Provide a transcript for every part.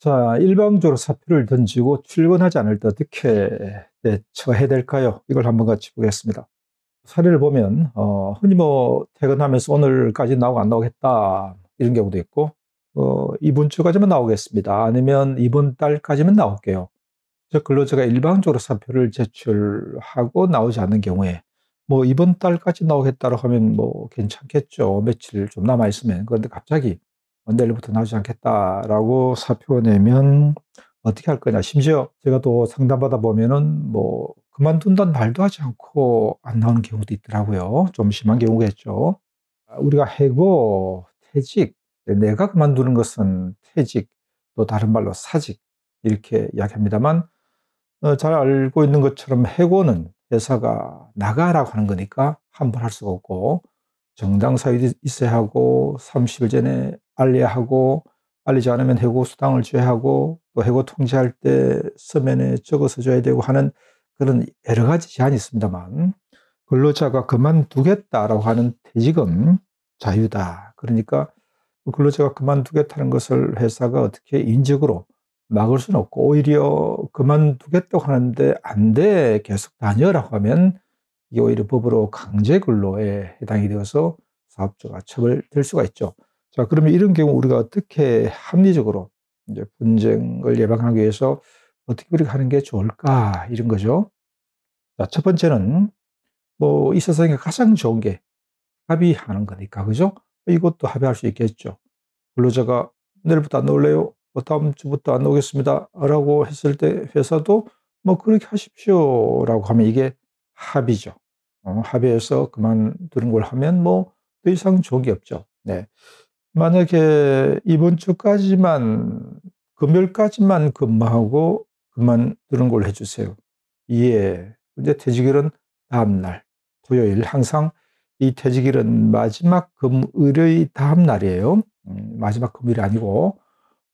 자, 일방적으로 사표를 던지고 출근하지 않을 때 어떻게 대처해야 될까요? 이걸 한번 같이 보겠습니다. 사례를 보면 흔히 뭐 퇴근하면서 오늘까지 나오고 안 나오겠다 이런 경우도 있고 이번 주까지만 나오겠습니다. 아니면 이번 달까지만 나올게요. 즉 근로자가 일방적으로 사표를 제출하고 나오지 않는 경우에 뭐 이번 달까지 나오겠다고 하면 뭐 괜찮겠죠. 며칠 좀 남아 있으면. 그런데 갑자기 내일부터 나오지 않겠다라고 사표가 내면 어떻게 할 거냐. 심지어 제가 또 상담받아 보면은 뭐 그만둔다는 말도 하지 않고 안 나오는 경우도 있더라고요. 좀 심한 경우겠죠. 우리가 해고, 퇴직, 내가 그만두는 것은 퇴직, 또 다른 말로 사직 이렇게 이야기합니다만 잘 알고 있는 것처럼 해고는 회사가 나가라고 하는 거니까 함부로 할 수가 없고 정당 사유도 있어야 하고 30일 전에 알려야 하고 알리지 않으면 해고 수당을 줘야 하고 또 해고 통지할 때 서면에 적어서 줘야 되고 하는 그런 여러 가지 제한이 있습니다만 근로자가 그만두겠다라고 하는 퇴직은 자유다. 그러니까 근로자가 그만두겠다는 것을 회사가 어떻게 인적으로 막을 수는 없고 오히려 그만두겠다고 하는데 안 돼, 계속 다녀라고 하면 이게 오히려 법으로 강제 근로에 해당이 되어서 사업주가 처벌될 수가 있죠. 자, 그러면 이런 경우 우리가 어떻게 합리적으로 이제 분쟁을 예방하기 위해서 어떻게 우리가 하는 게 좋을까 이런 거죠. 자, 첫 번째는 뭐 이 세상에 가장 좋은 게 합의하는 거니까, 그죠? 이것도 합의할 수 있겠죠. 근로자가 내일부터 안 나올래요? 뭐 다음 주부터 안 나오겠습니다. 라고 했을 때 회사도 뭐 그렇게 하십시오라고 하면 이게 합의죠. 합의해서 그만두는 걸 하면 뭐 더 이상 좋은 게 없죠. 네. 만약에 이번 주까지만, 금요일까지만 근무하고 그만두는 걸로 해주세요. 예. 근데 퇴직일은 다음날, 토요일. 항상 이 퇴직일은 마지막 금요일의 다음날이에요. 마지막 금요일이 아니고,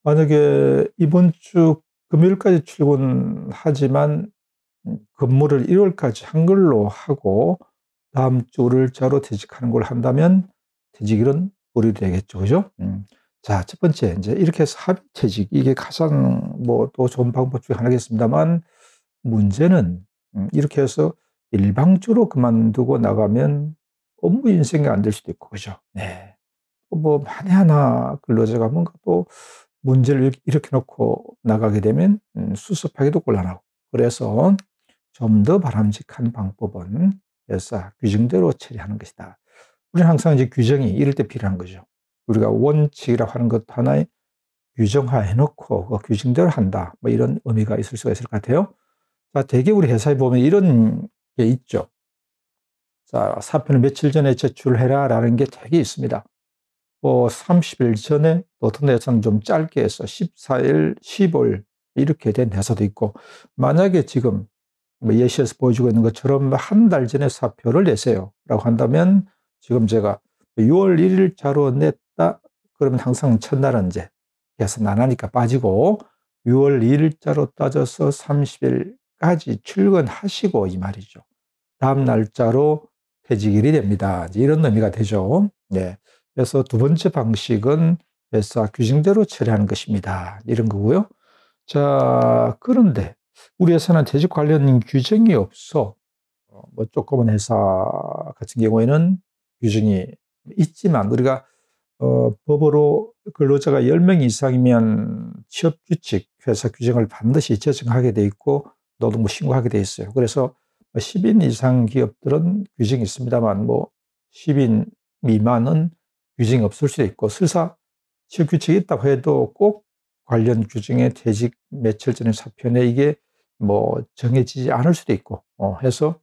만약에 이번 주 금요일까지 출근하지만 근무를 1월까지 한글로 하고 다음 주 월요일자로 퇴직하는 걸 한다면 퇴직일은 월요일이 되겠죠. 그죠? 자, 첫 번째, 이제 이렇게 해서 합의퇴직, 이게 가장 뭐 또 좋은 방법 중에 하나겠습니다만, 문제는 이렇게 해서 일방적으로 그만두고 나가면 업무 인생이 안 될 수도 있고, 그죠? 네. 뭐, 만에 하나 근로자가 뭔가 또 문제를 일으켜 놓고 나가게 되면 수습하기도 곤란하고, 그래서 좀 더 바람직한 방법은 회사 규정대로 처리하는 것이다. 우리는 항상 이제 규정이 이럴 때 필요한 거죠. 우리가 원칙이라고 하는 것도 하나의 규정화해 놓고 그 규정대로 한다. 뭐 이런 의미가 있을 수가 있을 것 같아요. 자, 대개 우리 회사에 보면 이런 게 있죠. 자, 사표는 며칠 전에 제출해라라는 게 되게 있습니다. 30일 전에, 어떤 회사는 좀 짧게 해서 14일, 15일 이렇게 된 회사도 있고, 만약에 지금 뭐 예시에서 보여주고 있는 것처럼 한 달 전에 사표를 내세요라고 한다면, 지금 제가 6월 1일자로 냈다 그러면 항상 첫날은 이제 계산 안 하니까 빠지고 6월 2일자로 따져서 30일까지 출근하시고 이 말이죠. 다음 날짜로 퇴직일이 됩니다. 이런 의미가 되죠. 네. 그래서 두 번째 방식은 회사 규정대로 처리하는 것입니다. 이런 거고요. 자, 그런데 우리 회사는 퇴직 관련 규정이 없어. 뭐 조그만 회사 같은 경우에는 규정이 있지만 우리가 법으로 근로자가 10명 이상이면 취업규칙, 회사 규정을 반드시 제정하게 돼 있고 노동부 신고하게 돼 있어요. 그래서 10인 이상 기업들은 규정이 있습니다만 뭐 10인 미만은 규정이 없을 수도 있고 설사 취업규칙이 있다고 해도 꼭 관련 규정에 퇴직 며칠 전에 사표 내 이게 뭐 정해지지 않을 수도 있고 해서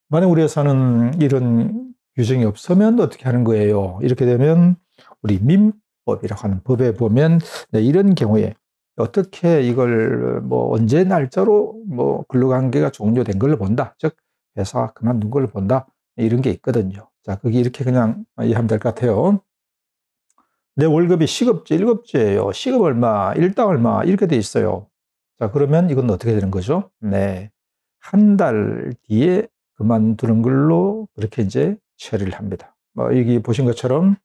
만약 우리 회사는 이런 규정이 없으면 어떻게 하는 거예요? 이렇게 되면 우리 민법이라고 하는 법에 보면 이런 경우에 어떻게 이걸 뭐 언제 날짜로 뭐 근로관계가 종료된 걸로 본다. 즉 회사 그만둔 걸로 본다. 이런 게 있거든요. 자, 그게 이렇게 그냥 이해하면 될 것 같아요. 내 월급이 시급제, 1급제예요. 시급 얼마, 일당 얼마 이렇게 돼 있어요. 자, 그러면 이건 어떻게 되는 거죠? 네. 한 달 뒤에 그만두는 걸로 그렇게 이제 처리를 합니다. 뭐 여기 보신 것처럼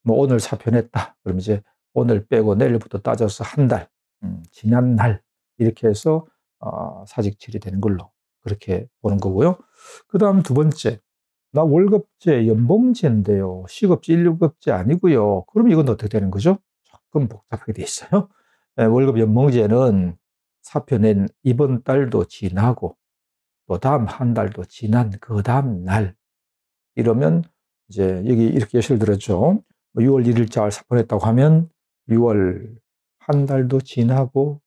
뭐 오늘 사표 냈다. 그럼 이제 오늘 빼고 내일부터 따져서 한 달. 지난 날 이렇게 해서 사직 처리되는 걸로 그렇게 보는 거고요. 그다음 두 번째, 나 월급제, 연봉제인데요. 시급제, 1급제 아니고요. 그럼 이건 어떻게 되는 거죠? 조금 복잡하게 돼 있어요. 월급 연봉제는 사표 낸 이번 달도 지나고 또 다음 한 달도 지난 그 다음 날 이러면 이제 여기 이렇게 예시를 들었죠. 6월 1일자 사표 냈다고 하면 6월 한 달도 지나고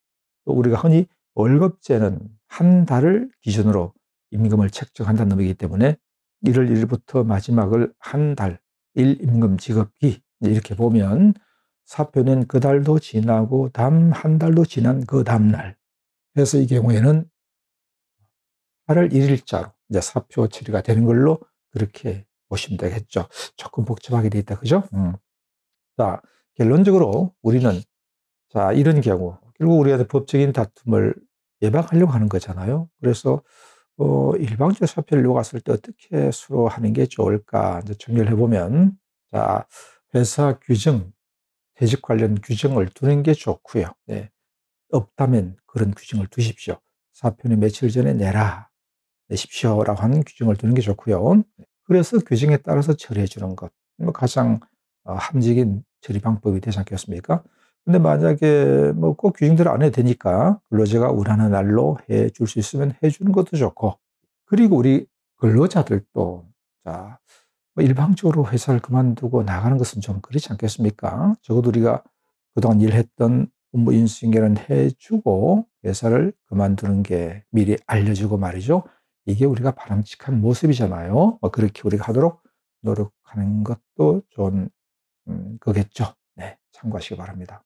또 우리가 흔히 월급제는 한 달을 기준으로 임금을 책정한다는 의미이기 때문에 1월 1일부터 마지막을 한 달, 1임금 지급기 이렇게 보면 사표는 그 달도 지나고 다음 한 달도 지난 그 다음 날. 그래서 이 경우에는 8월 1일자로 이제 사표 처리가 되는 걸로 그렇게 보시면 되겠죠. 조금 복잡하게 돼 있다, 그죠? 자, 결론적으로 우리는 자, 이런 경우 결국 우리가 법적인 다툼을 예방하려고 하는 거잖아요. 그래서 일방적 사표를 요구했을 때 어떻게 수로 하는 게 좋을까 이제 정리를 해보면 자, 회사 규정, 퇴직 관련 규정을 두는 게 좋고요. 네. 없다면 그런 규정을 두십시오. 사표는 며칠 전에 내십시오라고 하는 규정을 두는 게 좋고요. 그래서 규정에 따라서 처리해 주는 것, 뭐 가장 합리적인 처리 방법이 되지 않겠습니까? 근데 만약에 뭐 꼭 규정대로 안 해도 되니까 근로자가 원하는 날로 해 줄 수 있으면 해 주는 것도 좋고, 그리고 우리 근로자들도 자, 뭐 일방적으로 회사를 그만두고 나가는 것은 좀 그렇지 않겠습니까? 적어도 우리가 그동안 일했던 업무 인수인계는 해 주고 회사를 그만두는 게 미리 알려주고 말이죠. 이게 우리가 바람직한 모습이잖아요. 그렇게 우리가 하도록 노력하는 것도 좋은 거겠죠. 네, 참고하시기 바랍니다.